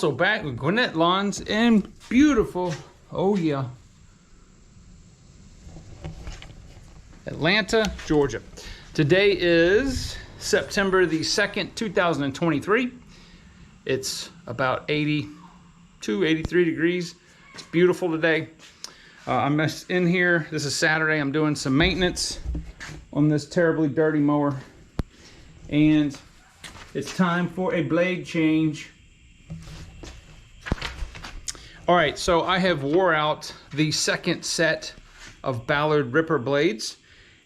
Also back with Gwinnett Lawns in beautiful, oh yeah, Atlanta, Georgia. Today is September the 2nd, 2023. It's about 82, 83 degrees. It's beautiful today. I'm in here, this is Saturday, I'm doing some maintenance on this terribly dirty mower. And it's time for a blade change. All right, so I have wore out the second set of Ballard Ripper blades,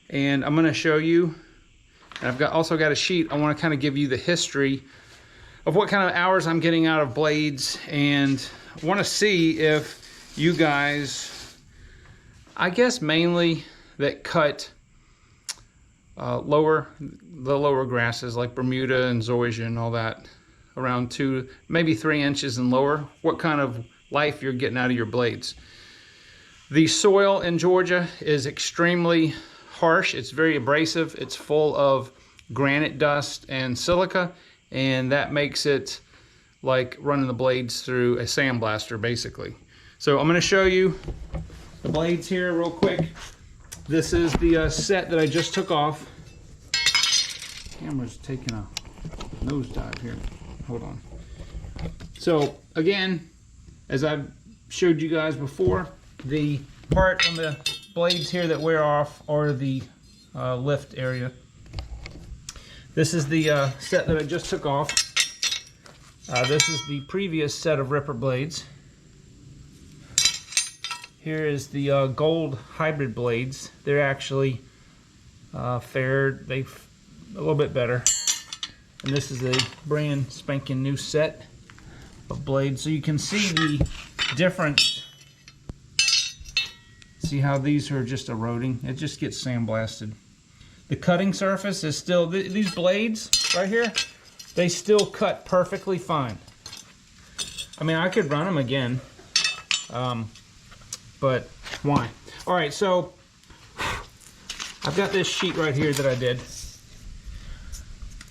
and I'm gonna show you, and I've also got a sheet. I wanna kind of give you the history of what kind of hours I'm getting out of blades, and I wanna see if you guys, I guess mainly that cut the lower grasses like Bermuda and Zoysia and all that, around 2, maybe 3 inches and lower, what kind of life you're getting out of your blades. The soil in Georgia is extremely harsh. It's very abrasive. It's full of granite dust and silica, and that makes it like running the blades through a sandblaster basically. So I'm going to show you the blades here real quick. This is the set that I just took off. Camera's taking a nosedive here. Hold on. So again, as I've showed you guys before, the part on the blades here that wear off are the lift area. This is the set that I just took off. This is the previous set of Ripper blades. Here is the gold hybrid blades. They're actually fair, a little bit better. And this is a brand spanking new set of blades. So you can see the difference. See how these are just eroding? It just gets sandblasted. The cutting surface is still, these blades right here, they still cut perfectly fine. I mean, I could run them again, but why? All right, so I've got this sheet right here that I did.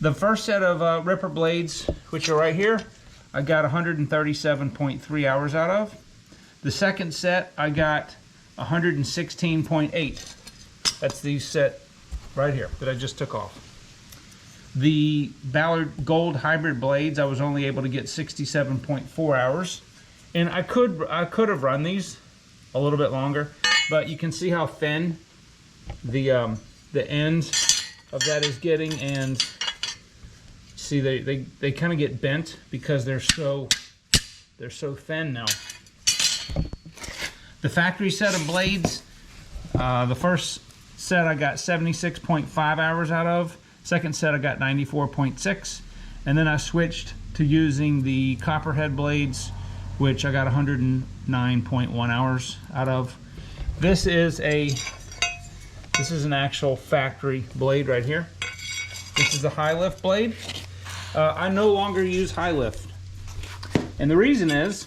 The first set of Ripper blades, which are right here, I got 137.3 hours out of. The second set, I got 116.8. That's the set right here that I just took off. The Ballard Gold Hybrid blades, I was only able to get 67.4 hours. And I could have run these a little bit longer, but you can see how thin the end of that is getting, and see they kind of get bent because they're so thin now. The factory set of blades, the first set I got 76.5 hours out of. Second set I got 94.6, and then I switched to using the copperhead blades, which I got 109.1 hours out of. This is an actual factory blade right here. This is a high lift blade. I no longer use high lift, and the reason is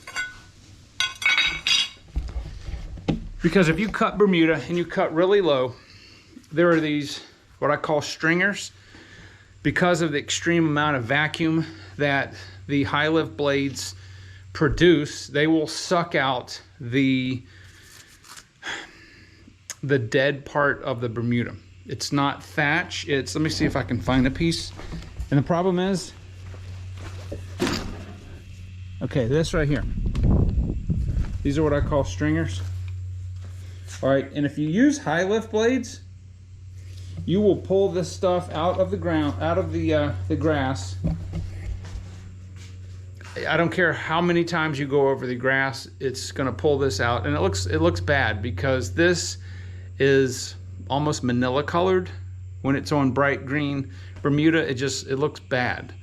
because if you cut Bermuda and you cut really low, there are these what I call stringers. Because of the extreme amount of vacuum that the high lift blades produce, they will suck out the dead part of the Bermuda. It's not thatch, it's, let me see if I can find a piece. And the problem is, okay, this right here. These are what I call stringers. All right, and if you use high lift blades, you will pull this stuff out of the ground, out of the grass. I don't care how many times you go over the grass, it's gonna pull this out, and it looks bad because this is almost manila colored. When it's on bright green Bermuda, it looks bad.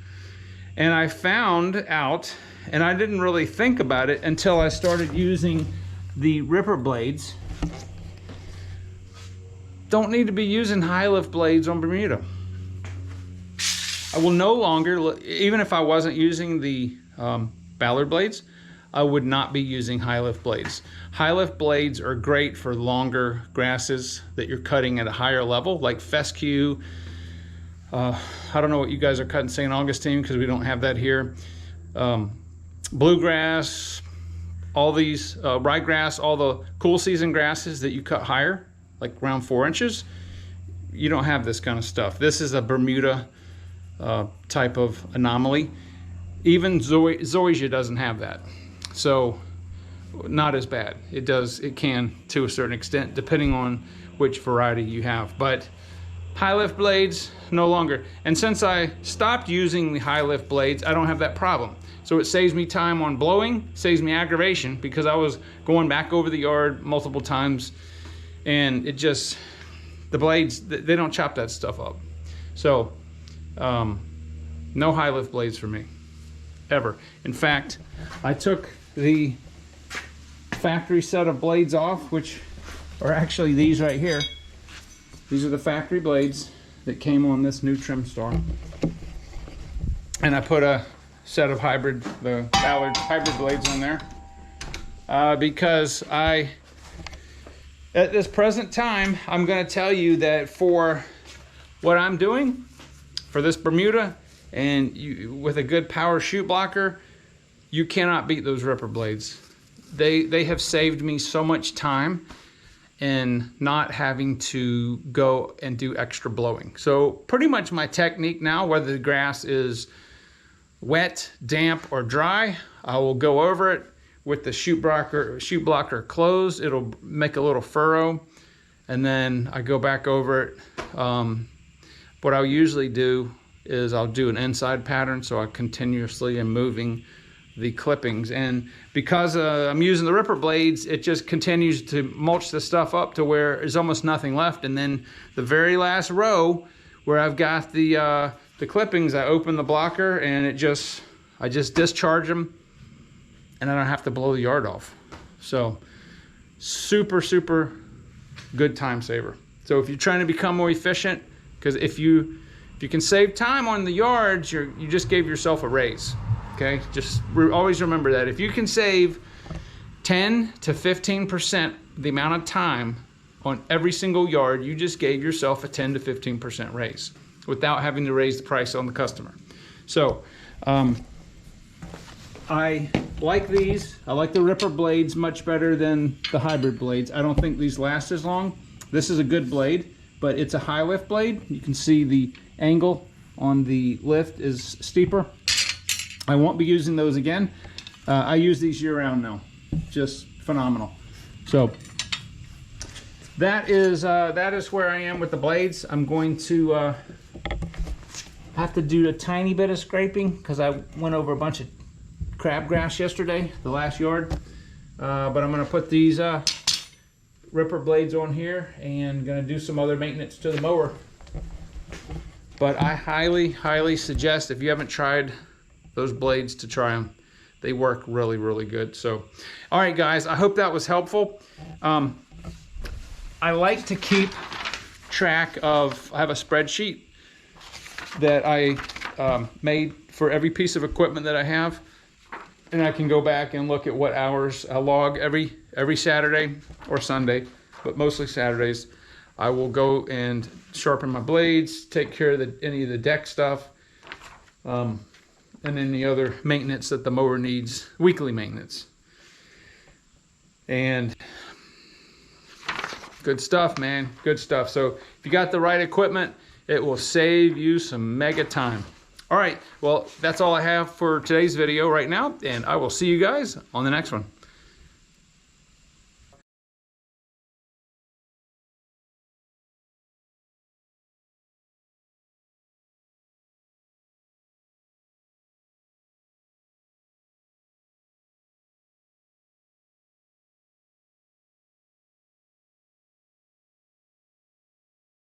And I found out, and I didn't really think about it until I started using the Ripper blades. Don't need to be using high lift blades on Bermuda. I will no longer, even if I wasn't using the Ballard blades, I would not be using high lift blades. High lift blades are great for longer grasses that you're cutting at a higher level, like fescue. I don't know what you guys are cutting St. Augustine because we don't have that here. bluegrass, all these ryegrass, all the cool season grasses that you cut higher, like around 4 inches, you don't have this kind of stuff. This is a Bermuda type of anomaly. Even zoysia doesn't have that, so not as bad. It can to a certain extent, depending on which variety you have. But high lift blades, no longer. And since I stopped using the high lift blades, I don't have that problem. So it saves me time on blowing, saves me aggravation, because I was going back over the yard multiple times, and it just, the blades, they don't chop that stuff up. So no high lift blades for me, ever. In fact, I took the factory set of blades off, which are actually these right here. These are the factory blades that came on this new trimstar, and I put a set of the Ballard hybrid blades on there because at this present time, I'm going to tell you that for what I'm doing for this Bermuda, and with a good power shoot blocker, you cannot beat those ripper blades. They have saved me so much time in not having to go and do extra blowing. So pretty much my technique now, whether the grass is wet, damp, or dry, I will go over it with the shoot blocker closed. It'll make a little furrow, and then I go back over it. What I'll usually do is I'll do an inside pattern, so I continuously am moving the clippings, and because I'm using the ripper blades, it just continues to mulch the stuff up to where there's almost nothing left. And then the very last row where I've got the clippings, I open the blocker and I just discharge them, and I don't have to blow the yard off. So super good time saver. So if you're trying to become more efficient, because if you can save time on the yards, you just gave yourself a raise. Okay, just always remember that. If you can save 10 to 15% the amount of time on every single yard, you just gave yourself a 10 to 15% raise without having to raise the price on the customer. So I like these. I like the ripper blades much better than the hybrid blades. I don't think these last as long. This is a good blade, but it's a high lift blade. You can see the angle on the lift is steeper. I won't be using those again. I use these year-round now. Just phenomenal. So that is where I am with the blades. I'm going to have to do a tiny bit of scraping because I went over a bunch of crabgrass yesterday, the last yard. But I'm going to put these ripper blades on here and going to do some other maintenance to the mower. But I highly suggest, if you haven't tried those blades, to try them. They work really good. So all right guys, I hope that was helpful. I like to keep track of, I have a spreadsheet that I made for every piece of equipment that I have, and I can go back and look at what hours I log every Saturday or Sunday, but mostly Saturdays. I will go and sharpen my blades, take care of any of the deck stuff, and any other maintenance that the mower needs, weekly maintenance. And good stuff, man, good stuff. So if you got the right equipment, it will save you some mega time. All right, well, that's all I have for today's video right now, and I will see you guys on the next one.